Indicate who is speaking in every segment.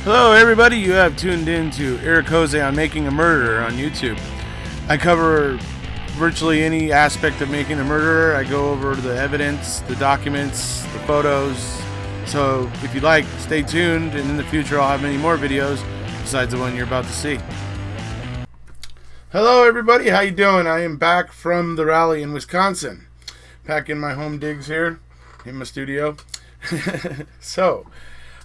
Speaker 1: Hello everybody, you have tuned in to Eric Jose on Making a Murderer on YouTube. I cover virtually any aspect of making a murderer. I go over the evidence, the documents, the photos. So if you like, stay tuned, and in the future I'll have many more videos besides the one you're about to see. Hello everybody, how you doing? I am back from the rally in Wisconsin. Back in my home digs here, in my studio.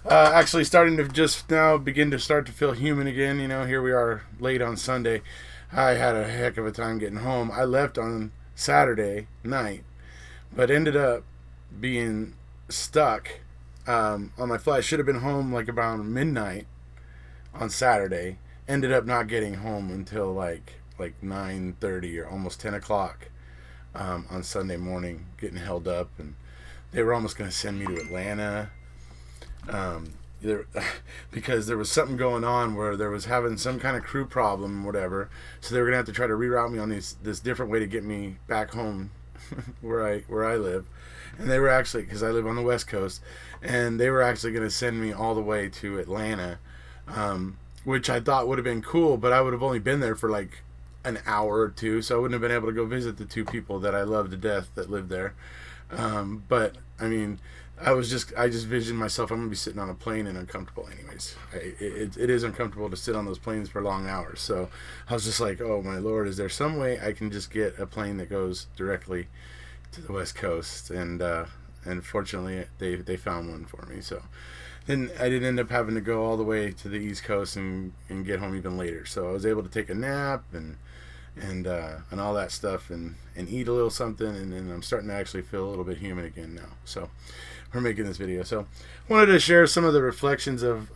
Speaker 1: Actually starting to just now begin to start to feel human again. You know, here we are late on Sunday. I had a heck of a time getting home. I left on Saturday night, but ended up being stuck on my flight. I should have been home like around midnight on Saturday. Ended up not getting home until like 9:30 or almost 10 o'clock on Sunday morning, getting held up, and they were almost going to send me to Atlanta. Because there was something going on where there was having some kind of crew problem, whatever. So they were gonna have to try to reroute me on this different way to get me back home, where I live. And they were actually, because I live on the West Coast, and they were actually gonna send me all the way to Atlanta, which I thought would have been cool, but I would have only been there for like an hour or two, so I wouldn't have been able to go visit the two people that I love to death that live there. But I mean, I just visioned myself, I'm going to be sitting on a plane and uncomfortable anyways. It is uncomfortable to sit on those planes for long hours. So I was just like, oh my Lord, is there some way I can just get a plane that goes directly to the West Coast? And fortunately they found one for me. So then I didn't end up having to go all the way to the East Coast and get home even later. So I was able to take a nap and all that stuff and eat a little something, and then I'm starting to actually feel a little bit human again now. So we're making this video. So I wanted to share some of the reflections of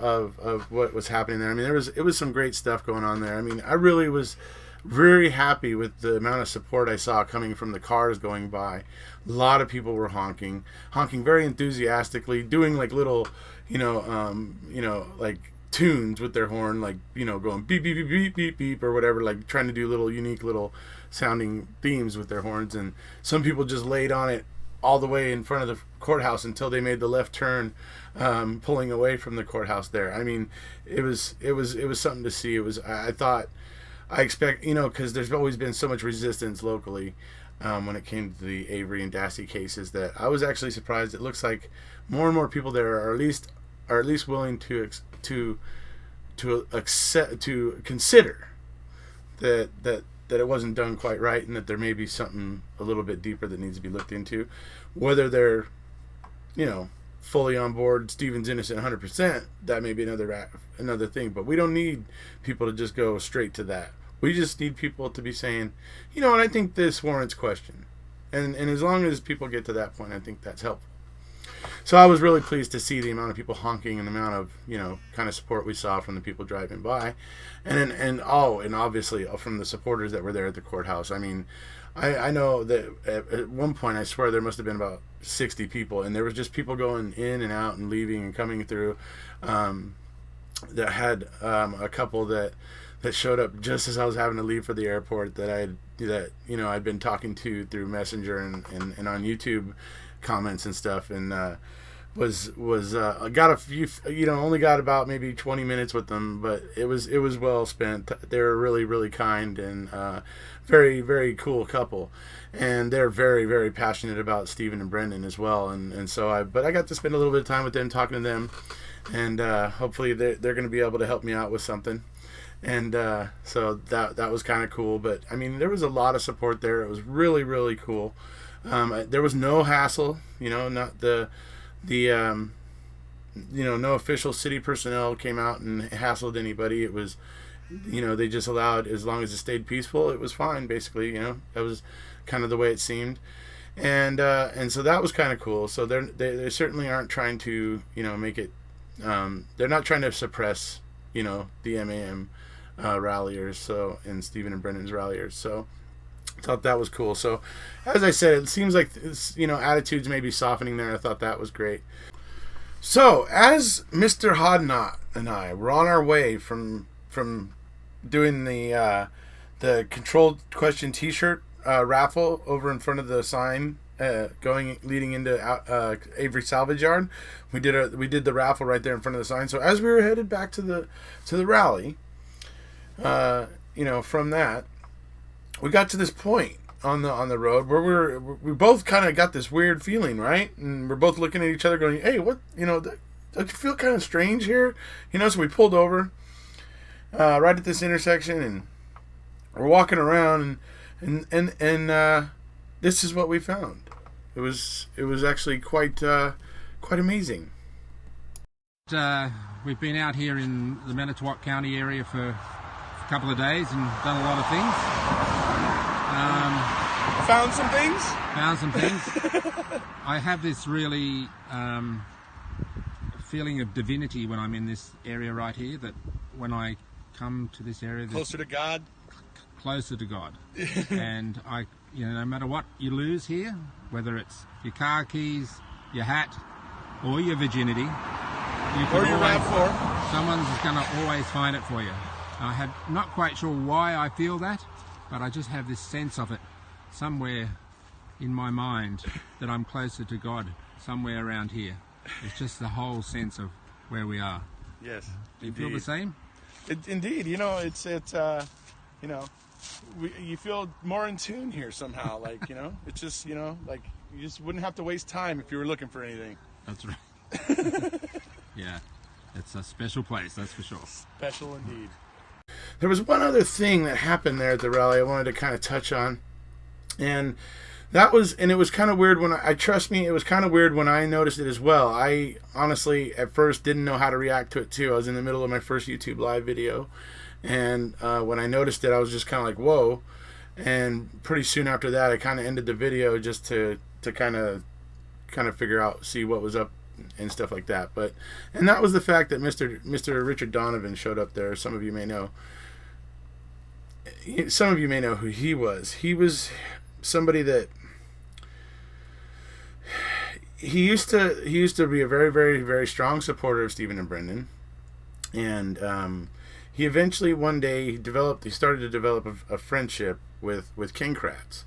Speaker 1: what was happening there. I mean, it was some great stuff going on there. I mean, I really was very happy with the amount of support I saw coming from the cars going by. A lot of people were honking very enthusiastically, doing like little, like tunes with their horn, like, going beep beep beep beep beep beep or whatever, like trying to do little unique little sounding themes with their horns. And some people just laid on it all the way in front of the courthouse until they made the left turn, pulling away from the courthouse there. I mean, it was something to see. I expect, because there's always been so much resistance locally when it came to the Avery and Dassey cases, that I was actually surprised. It looks like more and more people there are at least willing to consider that it wasn't done quite right, and that there may be something a little bit deeper that needs to be looked into. Whether they're, fully on board, Stephen's innocent 100%, that may be another thing. But we don't need people to just go straight to that. We just need people to be saying, and I think this warrants question. And as long as people get to that point, I think that's helpful. So I was really pleased to see the amount of people honking and the amount of, kind of support we saw from the people driving by. And obviously from the supporters that were there at the courthouse. I mean, I know that at one point, I swear there must have been about 60 people, and there was just people going in and out and leaving and coming through, that had a couple that showed up just as I was having to leave for the airport that I'd been talking to through Messenger and on YouTube comments and stuff, and got a few, only got about maybe 20 minutes with them, but it was well spent. They were really, really kind and very, very cool couple, and they're very, very passionate about Stephen and Brendan as well, and so I got to spend a little bit of time with them, talking to them, and hopefully they're going to be able to help me out with something. And so that was kind of cool. But I mean, there was a lot of support there. It was really, really cool. There was no hassle, not no official city personnel came out and hassled anybody. It was, they just allowed, as long as it stayed peaceful, it was fine, basically. That was kind of the way it seemed. And so that was kind of cool. So they certainly aren't trying to, make it, they're not trying to suppress, the MAM ralliers, and Stephen and Brendan's ralliers. So I thought that was cool. So as I said, it seems like attitudes may be softening there. I thought that was great. So as Mr. Hodnott and I were on our way from doing the controlled question t-shirt raffle over in front of the sign leading into Avery Salvage Yard. We did the raffle right there in front of the sign. So as we were headed back to the rally, from that, we got to this point on the road where we both kind of got this weird feeling, right? And we're both looking at each other going, hey, what, don't you feel kind of strange here? So we pulled over right at this intersection, and we're walking around, and this is what we found. It was actually quite amazing.
Speaker 2: We've been out here in the Manitowoc County area for a couple of days and done a lot of things.
Speaker 1: Found some things?
Speaker 2: Found some things. I have this really feeling of divinity when I'm in this area right here, that when I come to this area...
Speaker 1: Closer to God?
Speaker 2: Closer to God. And no matter what you lose here, whether it's your car keys, your hat, or your virginity,
Speaker 1: or your RAV4,
Speaker 2: someone's going to always find it for you. I'm not quite sure why I feel that, but I just have this sense of it somewhere in my mind that I'm closer to God somewhere around here. It's just the whole sense of where we are.
Speaker 1: Yes.
Speaker 2: Do you feel the same?
Speaker 1: Indeed. It's you feel more in tune here somehow. Like, it's just, like you just wouldn't have to waste time if you were looking for anything.
Speaker 2: That's right. Yeah. It's a special place, that's for sure.
Speaker 1: Special indeed. There was one other thing that happened there at the rally I wanted to kind of touch on. And it was kind of weird it was kind of weird when I noticed it as well. I honestly, at first, didn't know how to react to it too. I was in the middle of my first YouTube live video. And when I noticed it, I was just kind of like, whoa. And pretty soon after that, I kind of ended the video just to kind of figure out, see what was up and stuff like that. And that was the fact that Mr. Richard Donovan showed up there. Some of you may know who he was. He was somebody that he used to be a very, very, very strong supporter of Stephen and Brendan. And he eventually one day he started to develop a friendship with King Kratz.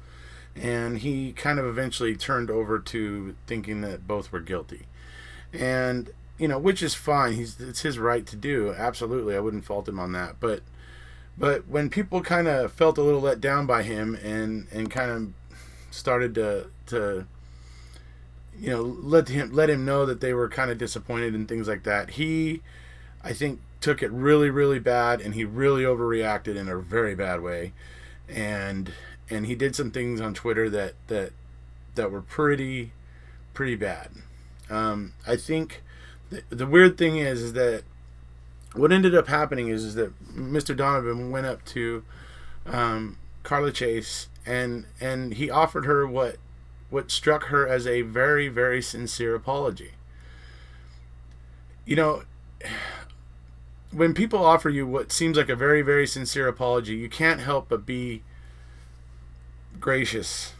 Speaker 1: And he kind of eventually turned over to thinking that both were guilty. And, which is fine. It's his right to do. Absolutely. I wouldn't fault him on that. But when people kind of felt a little let down by him and kind of started to let him know that they were kind of disappointed and things like that, he, I think, took it really, really bad, and he really overreacted in a very bad way. And he did some things on Twitter that were pretty bad. I think the weird thing is that what ended up happening is that Mr. Donovan went up to Carla Chase and he offered her what struck her as a very, very sincere apology. When people offer you what seems like a very, very sincere apology, you can't help but be gracious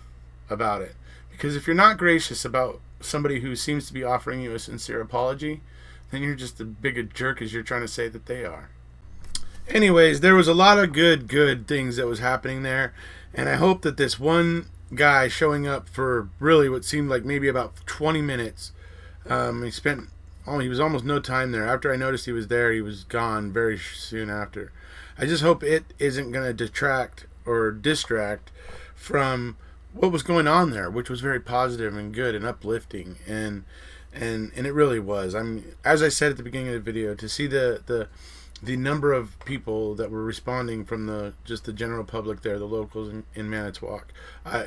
Speaker 1: about it. Because if you're not gracious about somebody who seems to be offering you a sincere apology, then you're just as big a jerk as you're trying to say that they are. Anyways, there was a lot of good things that was happening there, and I hope that this one guy showing up for really what seemed like maybe about 20 minutes, he was almost no time there. After I noticed he was there, he was gone very soon after. I just hope it isn't going to detract or distract from what was going on there, which was very positive and good and uplifting, and it really was. I mean, as I said at the beginning of the video, to see the number of people that were responding from the general public there, the locals in Manitowoc,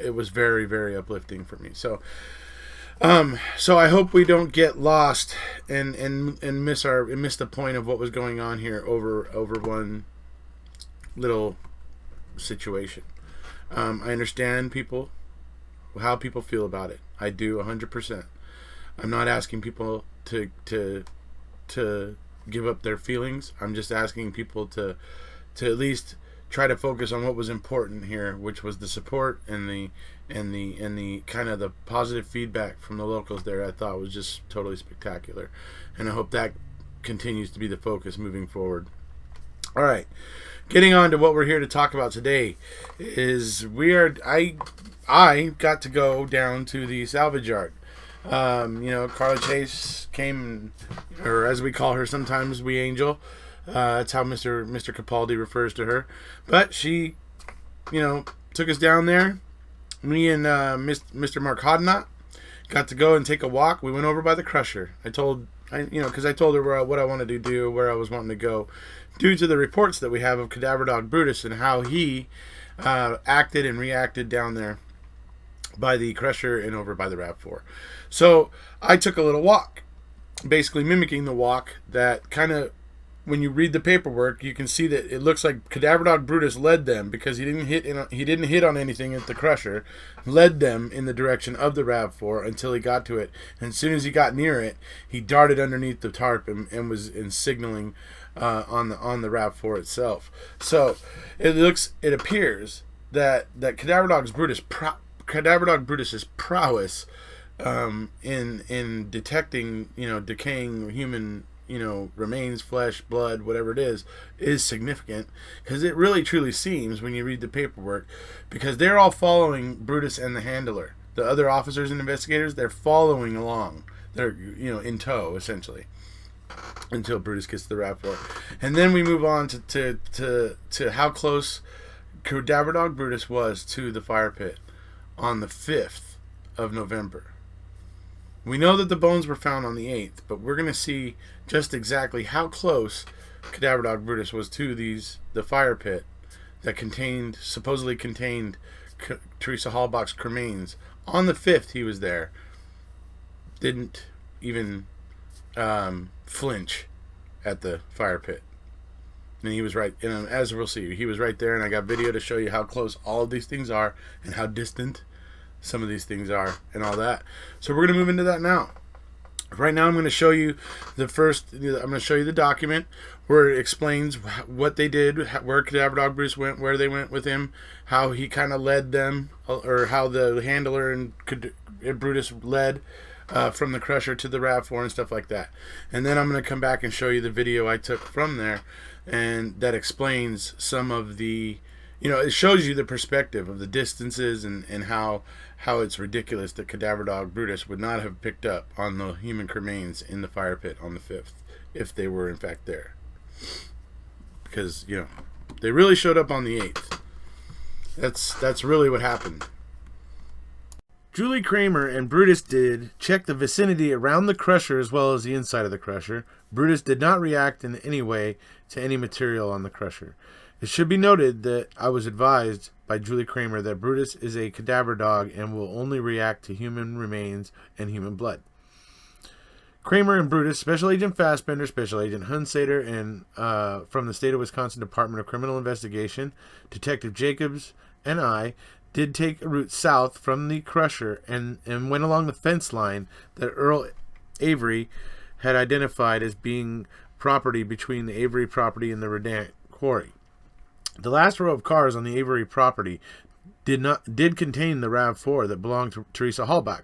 Speaker 1: it was very, very uplifting for me. So I hope we don't get lost and miss the point of what was going on here over one little situation. I understand how people feel about it. I do 100%. I'm not asking people to give up their feelings. I'm just asking people to at least try to focus on what was important here, which was the support and the kind of the positive feedback from the locals there. I thought was just totally spectacular, and I hope that continues to be the focus moving forward. All right. Getting on to what we're here to talk about today is I got to go down to the salvage yard. Carla Chase came, or as we call her sometimes, we Angel. That's how Mr. Capaldi refers to her. But she, took us down there. Me and Mr. Mark Hodnott got to go and take a walk. We went over by the Crusher. Because I told her what I wanted to do, where I was wanting to go, due to the reports that we have of Cadaverdog Brutus and how he acted and reacted down there by the Crusher and over by the RAV4. So I took a little walk, basically mimicking the walk that kind of, when you read the paperwork, you can see that it looks like Cadaverdog Brutus led them, because he didn't hit on anything at the Crusher, led them in the direction of the RAV4 until he got to it. And as soon as he got near it, he darted underneath the tarp and was signaling on the RAV4 itself. So it appears that Cadaverdog Brutus's prowess in detecting decaying human remains, flesh, blood, whatever it is significant, because it really truly seems, when you read the paperwork, because they're all following Brutus and the handler, the other officers and investigators, they're following along, they're in tow essentially until Brutus gets to the RAV4. And then we move on to how close Cadaverdog Brutus was to the fire pit on the 5th of November. We know that the bones were found on the 8th, but we're going to see just exactly how close Cadaverdog Brutus was to the fire pit that supposedly contained Teresa Halbach's cremains. On the 5th, he was there. Didn't even flinch at the fire pit. And he was right, and as we'll see, he was right there, and I got video to show you how close all of these things are and how distant some of these things are and all that. So we're going to move into that now. Right now I'm going to show you I'm going to show you the document where it explains what they did, where Cadaverdog Brutus went, where they went with him, how he kind of led them, or how the handler and Brutus led from the Crusher to the RAV4 and stuff like that. And then I'm going to come back and show you the video I took from there, and that explains some of the, it shows you the perspective of the distances and how it's ridiculous that Cadaverdog Brutus would not have picked up on the human remains in the fire pit on the 5th if they were in fact there. Because, they really showed up on the 8th. That's really what happened. Julie Kramer and Brutus did check the vicinity around the Crusher as well as the inside of the Crusher. Brutus did not react in any way to any material on the Crusher. It should be noted that I was advised by Julie Kramer that Brutus is a cadaver dog and will only react to human remains and human blood. Kramer and Brutus, Special Agent Fassbender, Special Agent Hunsader, and from the State of Wisconsin Department of Criminal Investigation, Detective Jacobs, and I did take a route south from the Crusher and went along the fence line that Earl Avery had identified as being property between the Avery property and the Redan quarry. The last row of cars on the Avery property did contain the RAV4 that belonged to Teresa Halbach.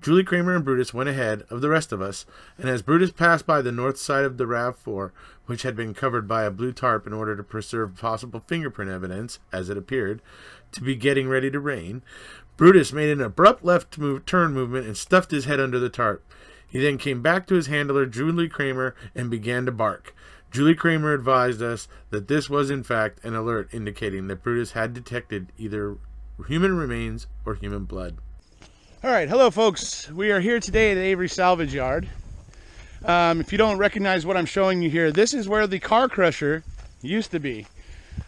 Speaker 1: Julie Kramer and Brutus went ahead of the rest of us, and as Brutus passed by the north side of the RAV4, which had been covered by a blue tarp in order to preserve possible fingerprint evidence, as it appeared to be getting ready to rain, Brutus made an abrupt turn movement and stuffed his head under the tarp. He then came back to his handler, Julie Kramer, and began to bark. Julie Kramer advised us that this was in fact an alert indicating that Brutus had detected either human remains or human blood. Alright, hello folks. We are here today at the Avery Salvage Yard. If you don't recognize what I'm showing you here, this is where the car crusher used to be.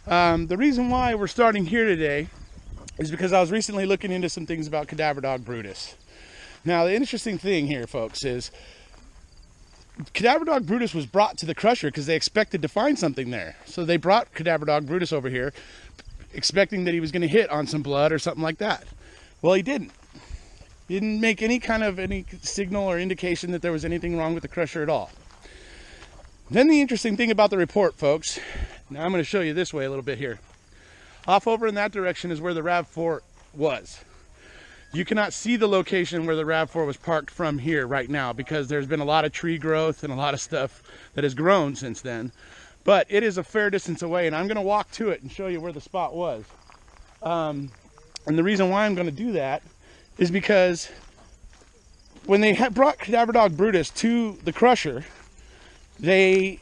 Speaker 1: The reason why we're starting here today is because I was recently looking into some things about Cadaverdog Brutus. Now the interesting thing here, folks, is Cadaverdog Brutus was brought to the Crusher because they expected to find something there. So they brought Cadaverdog Brutus over here expecting that he was going to hit on some blood or something like that. Well, he didn't. He didn't make any signal or indication that there was anything wrong with the Crusher at all. Then the interesting thing about the report, folks, now I'm going to show you this way a little bit here. Off over in that direction is where the RAV4 was. You cannot see the location where the RAV4 was parked from here right now because there's been a lot of tree growth and a lot of stuff that has grown since then.
Speaker 3: but it is a fair distance away, and I'm going to walk to it and show you where the spot was. And the reason why I'm going to do that is because when they brought Cadaverdog Brutus to the crusher, he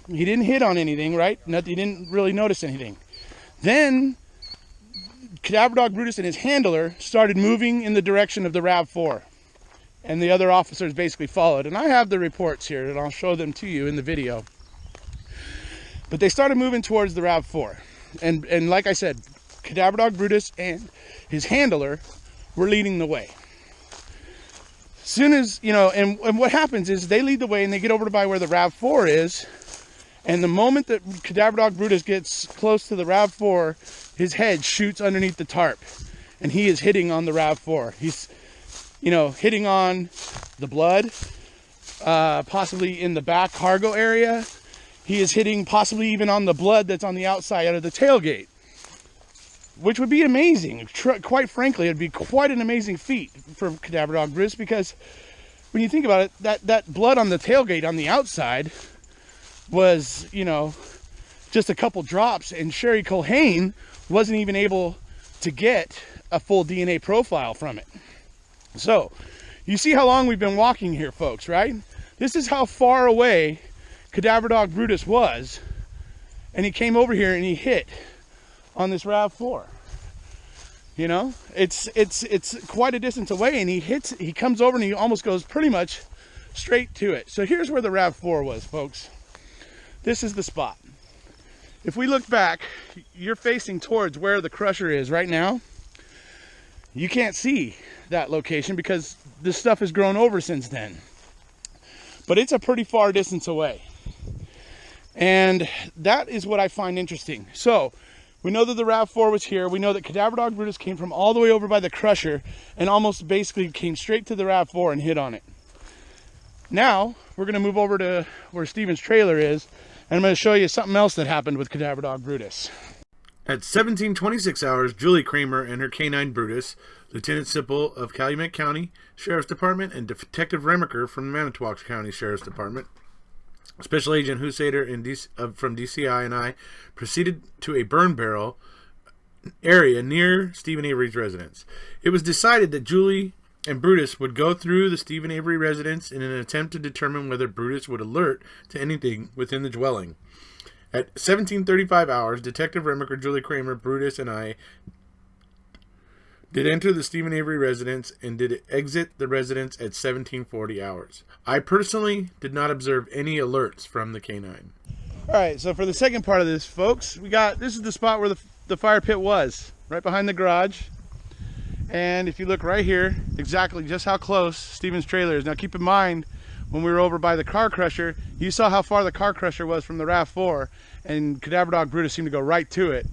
Speaker 3: didn't hit on anything, right? He didn't really notice anything. Then Cadaverdog Brutus and his handler started moving in the direction of the RAV4, and the other officers basically followed. And I have the reports here, and I'll show them to you in the video. But they started moving towards the RAV4, and like I said, Cadaverdog Brutus and his handler were leading the way. As soon as, and what happens is they lead the way and they get over to by where the RAV4 is, and the moment that Cadaverdog Brutus gets close to the RAV4, his head shoots underneath the tarp, and he is hitting on the RAV4. He's, hitting on the blood, possibly in the back cargo area. He is hitting possibly even on the blood that's on the outside of the tailgate, which would be amazing. Quite frankly, it'd be quite an amazing feat for Cadaverdog Brutus, because when you think about it, that blood on the tailgate on the outside was, just a couple drops, and Sherry Culhane wasn't even able to get a full DNA profile from it. So, you see how long we've been walking here, folks, right? This is how far away Cadaverdog Brutus was, and he came over here and he hit on this RAV4. It's quite a distance away, and he comes over and he almost goes pretty much straight to it. So here's where the RAV4 was, folks. This is the spot. If we look back, you're facing towards where the crusher is right now. You can't see that location because this stuff has grown over since then. But it's a pretty far distance away. And that is what I find interesting. So, we know that the RAV4 was here. We know that Cadaverdog Brutus came from all the way over by the crusher and almost basically came straight to the RAV4 and hit on it. Now, we're going to move over to where Steven's trailer is, and I'm going to show you something else that happened with Cadaverdog Brutus.
Speaker 1: At 17:26 hours, Julie Kramer and her canine Brutus, Lieutenant Sipple of Calumet County Sheriff's Department, and Detective Remaker from the Manitowoc County Sheriff's Department, Special Agent Husader from DCI, and I proceeded to a burn barrel area near Stephen Avery's residence. It was decided that Julie and Brutus would go through the Stephen Avery residence in an attempt to determine whether Brutus would alert to anything within the dwelling. At 17:35 hours, Detective Remaker, Julie Kramer, Brutus, and I did enter the Stephen Avery residence and did exit the residence at 17:40 hours. I personally did not observe any alerts from the canine.
Speaker 3: All right, so for the second part of this, folks, this is the spot where the fire pit was, right behind the garage. And if you look right here, exactly just how close Steven's trailer is. Now keep in mind, when we were over by the car crusher, you saw how far the car crusher was from the RAV4, and Cadaverdog Brutus seemed to go right to it.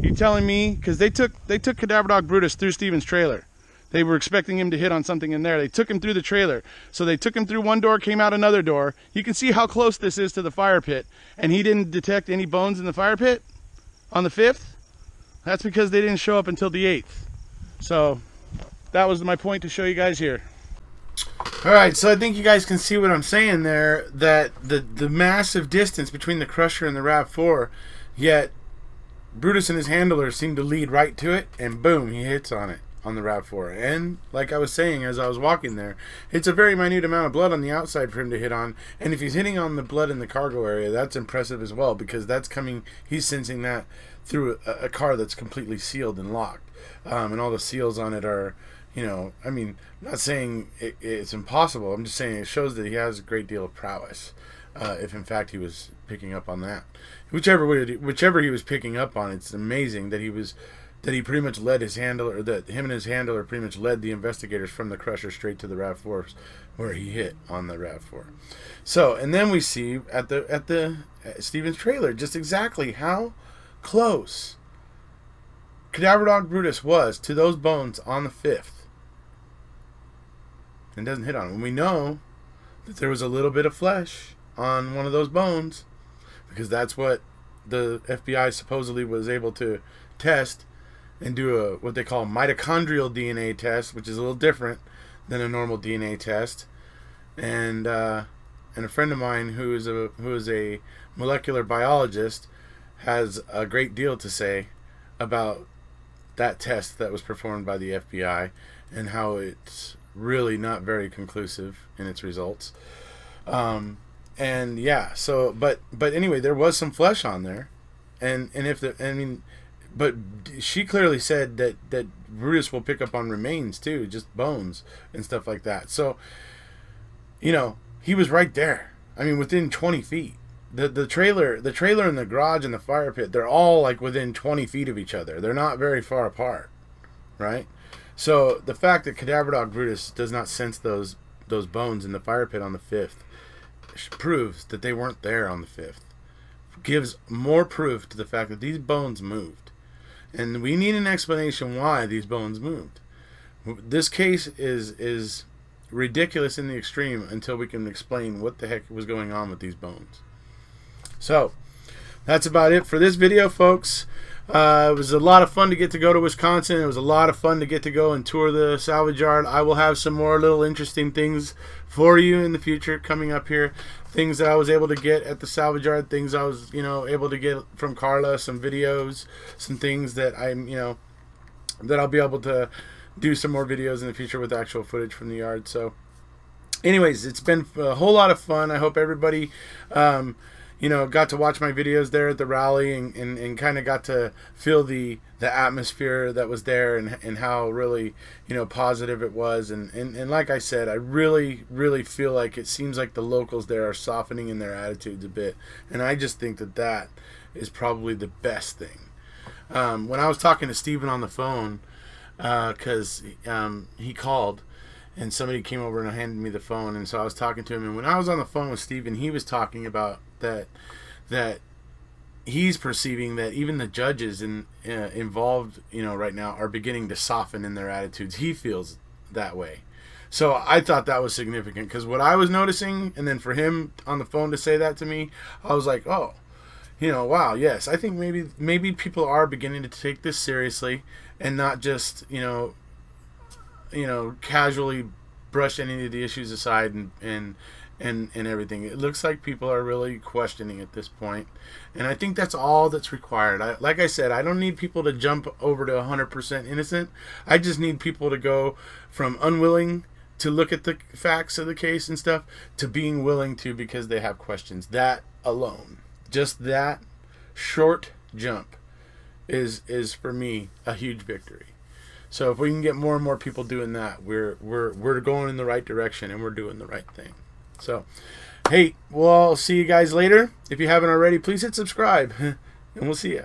Speaker 3: You telling me, because they took Cadaverdog Brutus through Steven's trailer. They were expecting him to hit on something in there. They took him through the trailer. So they took him through one door, came out another door. You can see how close this is to the fire pit. And he didn't detect any bones in the fire pit on the 5th. That's because they didn't show up until the 8th. So that was my point to show you guys here.
Speaker 1: All right, so I think you guys can see what I'm saying there, that the massive distance between the crusher and the RAV4, yet Brutus and his handler seem to lead right to it, and boom, he hits on it, on the RAV4. And like I was saying as I was walking there, it's a very minute amount of blood on the outside for him to hit on, and if he's hitting on the blood in the cargo area, that's impressive as well, because that's coming, he's sensing that through a car that's completely sealed and locked, and all the seals on it are, I mean, I'm not saying it's impossible, I'm just saying it shows that he has a great deal of prowess, if in fact he was picking up on that. Whichever he was picking up on, it's amazing that he pretty much led his handler, that him and his handler pretty much led the investigators from the crusher straight to the RAV4, where he hit on the RAV4. So, and then we see at Steven's trailer just exactly how close Cadaverdog Brutus was to those bones on the 5th. And doesn't hit on them. We know that there was a little bit of flesh on one of those bones, because that's what the FBI supposedly was able to test and do what they call mitochondrial DNA test, which is a little different than a normal DNA test. And and a friend of mine who is a molecular biologist has a great deal to say about that test that was performed by the FBI and how it's really not very conclusive in its results. And yeah, so but anyway, there was some flesh on there, and if the I mean, but she clearly said that Brutus will pick up on remains too, just bones and stuff like that. So, you know, he was right there. I mean, within 20 feet. The trailer and the garage and the fire pit, they're all like within 20 feet of each other. They're not very far apart, right? So the fact that Cadaverdog Brutus does not sense those bones in the fire pit on the 5th proves that they weren't there on the 5th. Gives more proof to the fact that these bones moved. And we need an explanation why these bones moved. This case is ridiculous in the extreme until we can explain what the heck was going on with these bones. So, that's about it for this video, folks. It was a lot of fun to get to go to Wisconsin. It was a lot of fun to get to go and tour the salvage yard. I will have some more little interesting things for you in the future coming up here. Things that I was able to get at the salvage yard. Things I was, able to get from Carla. Some videos. Some things that that I'll be able to do some more videos in the future with actual footage from the yard. So, anyways, it's been a whole lot of fun. I hope everybody got to watch my videos there at the rally and kind of got to feel the atmosphere that was there and how really, positive it was. And like I said, I really, really feel like it seems like the locals there are softening in their attitudes a bit. And I just think that is probably the best thing. When I was talking to Steven on the phone, because he called, and somebody came over and handed me the phone, and so I was talking to him. And when I was on the phone with Steven, he was talking about that he's perceiving that even the judges involved, right now are beginning to soften in their attitudes. He feels that way. So I thought that was significant because what I was noticing, and then for him on the phone to say that to me, I was like, oh, wow, yes, I think maybe people are beginning to take this seriously and not just, casually brush any of the issues aside and everything. It looks like people are really questioning at this point, and I think that's all that's required. Like I said, I don't need people to jump over to 100% innocent. I just need people to go from unwilling to look at the facts of the case and stuff to being willing to because they have questions. That alone, just that short jump is for me a huge victory. So if we can get more and more people doing that, we're going in the right direction and we're doing the right thing. So, hey, we'll see you guys later. If you haven't already, please hit subscribe, and we'll see ya.